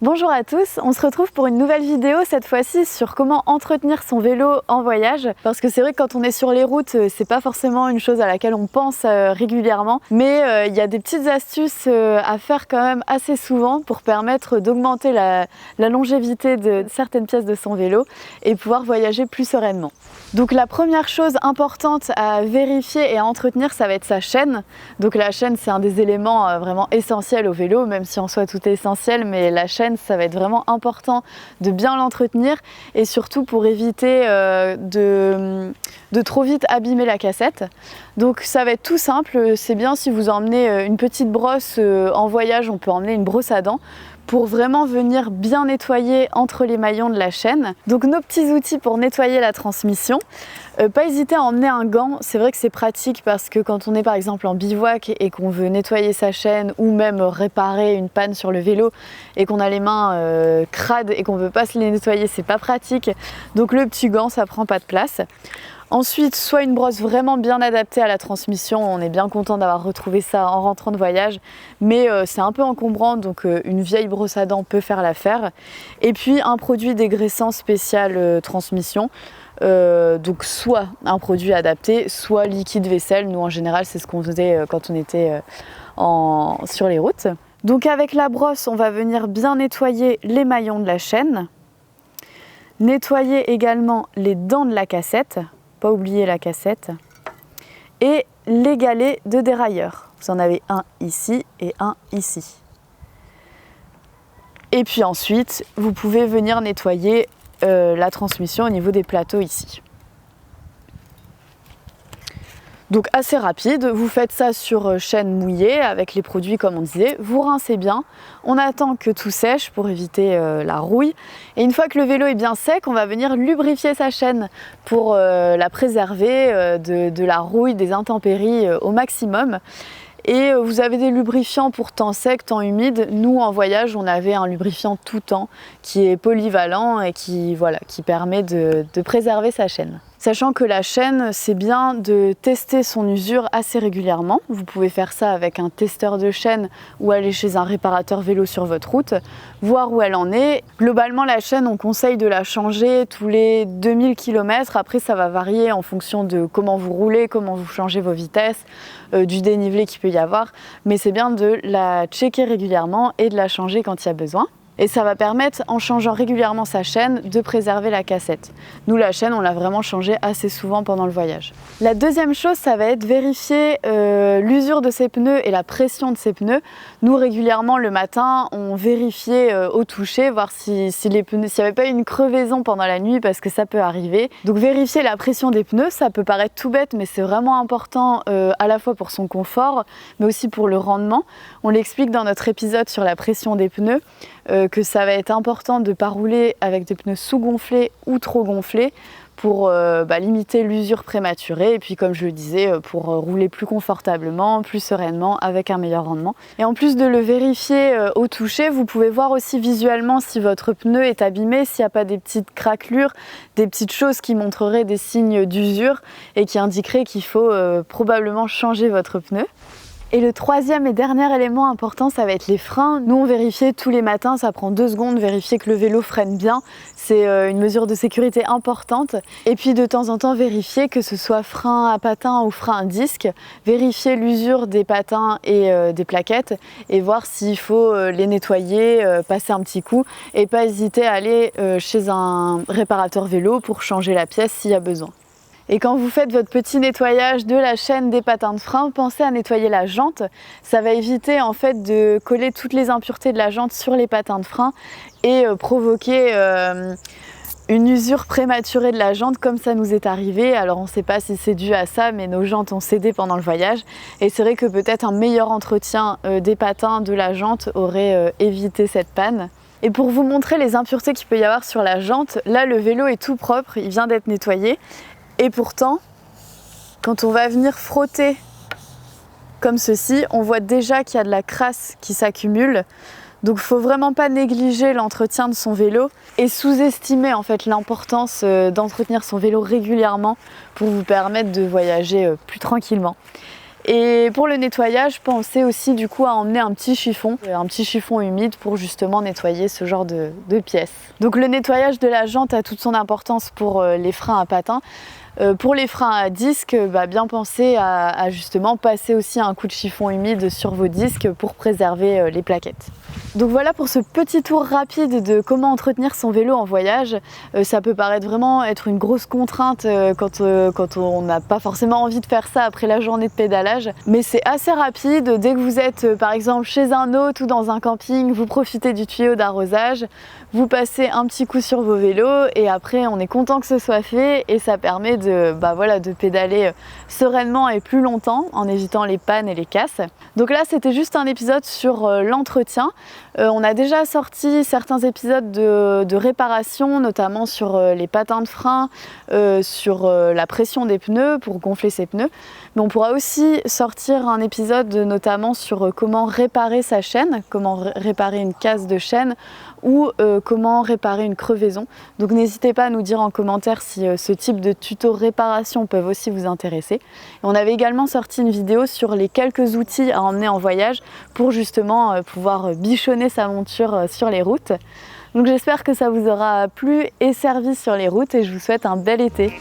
Bonjour à tous, on se retrouve pour une nouvelle vidéo cette fois-ci sur comment entretenir son vélo en voyage, parce que c'est vrai que quand on est sur les routes, c'est pas forcément une chose à laquelle on pense régulièrement, mais il y a des petites astuces à faire quand même assez souvent pour permettre d'augmenter la longévité de certaines pièces de son vélo et pouvoir voyager plus sereinement. Donc la première chose importante à vérifier et à entretenir, ça va être sa chaîne. Donc la chaîne, c'est un des éléments vraiment essentiels au vélo, même si en soi tout est essentiel, mais la chaîne, ça va être vraiment important de bien l'entretenir et surtout pour éviter de trop vite abîmer la cassette. Donc ça va être tout simple, c'est bien si vous emmenez une petite brosse en voyage, on peut emmener une brosse à dents pour vraiment venir bien nettoyer entre les maillons de la chaîne. Donc nos petits outils pour nettoyer la transmission, pas hésiter à emmener un gant, c'est vrai que c'est pratique parce que quand on est par exemple en bivouac et qu'on veut nettoyer sa chaîne ou même réparer une panne sur le vélo et qu'on a les mains crades et qu'on ne veut pas se les nettoyer, c'est pas pratique. Donc le petit gant, ça prend pas de place. Ensuite, soit une brosse vraiment bien adaptée à la transmission, on est bien content d'avoir retrouvé ça en rentrant de voyage, mais c'est un peu encombrant, donc une vieille brosse à dents peut faire l'affaire. Et puis un produit dégraissant spécial transmission, donc soit un produit adapté, soit liquide vaisselle. Nous en général, c'est ce qu'on faisait quand on était sur les routes. Donc avec la brosse, on va venir bien nettoyer les maillons de la chaîne, nettoyer également les dents de la cassette, pas oublier la cassette, et les galets de dérailleur. Vous en avez un ici et un ici. Et puis ensuite, vous pouvez venir nettoyer la transmission au niveau des plateaux ici. Donc assez rapide, vous faites ça sur chaîne mouillée avec les produits comme on disait, vous rincez bien, on attend que tout sèche pour éviter la rouille et une fois que le vélo est bien sec, on va venir lubrifier sa chaîne pour la préserver de la rouille, des intempéries au maximum. Et vous avez des lubrifiants pour temps sec, temps humide. Nous en voyage on avait un lubrifiant tout temps qui est polyvalent et qui permet de préserver sa chaîne. Sachant que la chaîne, c'est bien de tester son usure assez régulièrement. Vous pouvez faire ça avec un testeur de chaîne ou aller chez un réparateur vélo sur votre route, voir où elle en est. Globalement, la chaîne, on conseille de la changer tous les 2000 km. Après, ça va varier en fonction de comment vous roulez, comment vous changez vos vitesses, du dénivelé qu'il peut y avoir. Mais c'est bien de la checker régulièrement et de la changer quand il y a besoin. Et ça va permettre, en changeant régulièrement sa chaîne, de préserver la cassette. Nous, la chaîne, on l'a vraiment changée assez souvent pendant le voyage. La deuxième chose, ça va être vérifier l'usure de ses pneus et la pression de ses pneus. Nous, régulièrement, le matin, on vérifiait au toucher, voir s'il n'y avait pas eu une crevaison pendant la nuit, parce que ça peut arriver. Donc vérifier la pression des pneus, ça peut paraître tout bête, mais c'est vraiment important à la fois pour son confort, mais aussi pour le rendement. On l'explique dans notre épisode sur la pression des pneus, que ça va être important de ne pas rouler avec des pneus sous-gonflés ou trop gonflés pour limiter l'usure prématurée et puis comme je le disais pour rouler plus confortablement, plus sereinement avec un meilleur rendement. Et en plus de le vérifier au toucher, vous pouvez voir aussi visuellement si votre pneu est abîmé, s'il n'y a pas des petites craquelures, des petites choses qui montreraient des signes d'usure et qui indiqueraient qu'il faut probablement changer votre pneu. Et le troisième et dernier élément important, ça va être les freins. Nous, on vérifie tous les matins, ça prend 2 secondes, vérifier que le vélo freine bien. C'est une mesure de sécurité importante. Et puis de temps en temps, vérifier que ce soit frein à patins ou frein à disque. Vérifier l'usure des patins et des plaquettes et voir s'il faut les nettoyer, passer un petit coup. Et pas hésiter à aller chez un réparateur vélo pour changer la pièce s'il y a besoin. Et quand vous faites votre petit nettoyage de la chaîne des patins de frein, pensez à nettoyer la jante. Ça va éviter en fait de coller toutes les impuretés de la jante sur les patins de frein et provoquer une usure prématurée de la jante comme ça nous est arrivé. Alors on ne sait pas si c'est dû à ça, mais nos jantes ont cédé pendant le voyage. Et c'est vrai que peut-être un meilleur entretien des patins de la jante aurait évité cette panne. Et pour vous montrer les impuretés qu'il peut y avoir sur la jante, là le vélo est tout propre, il vient d'être nettoyé. Et pourtant, quand on va venir frotter comme ceci, on voit déjà qu'il y a de la crasse qui s'accumule. Donc il ne faut vraiment pas négliger l'entretien de son vélo et sous-estimer en fait l'importance d'entretenir son vélo régulièrement pour vous permettre de voyager plus tranquillement. Et pour le nettoyage, pensez aussi du coup à emmener un petit chiffon humide pour justement nettoyer ce genre de pièces. Donc le nettoyage de la jante a toute son importance pour les freins à patins. Pour les freins à disque, bien penser à justement passer aussi un coup de chiffon humide sur vos disques pour préserver les plaquettes. Donc voilà pour ce petit tour rapide de comment entretenir son vélo en voyage. Ça peut paraître vraiment être une grosse contrainte quand on n'a pas forcément envie de faire ça après la journée de pédalage. Mais c'est assez rapide. Dès que vous êtes par exemple chez un hôte ou dans un camping, vous profitez du tuyau d'arrosage, vous passez un petit coup sur vos vélos et après on est content que ce soit fait et ça permet de pédaler sereinement et plus longtemps en évitant les pannes et les casses. Donc là c'était juste un épisode sur l'entretien. On a déjà sorti certains épisodes de réparation, notamment sur les patins de frein, sur la pression des pneus pour gonfler ses pneus. Mais on pourra aussi sortir un épisode notamment sur comment réparer sa chaîne, comment réparer une casse de chaîne ou comment réparer une crevaison. Donc n'hésitez pas à nous dire en commentaire si ce type de tuto réparation peuvent aussi vous intéresser. Et on avait également sorti une vidéo sur les quelques outils à emmener en voyage pour justement pouvoir bichonner sa monture sur les routes. Donc j'espère que ça vous aura plu et servi sur les routes et je vous souhaite un bel été.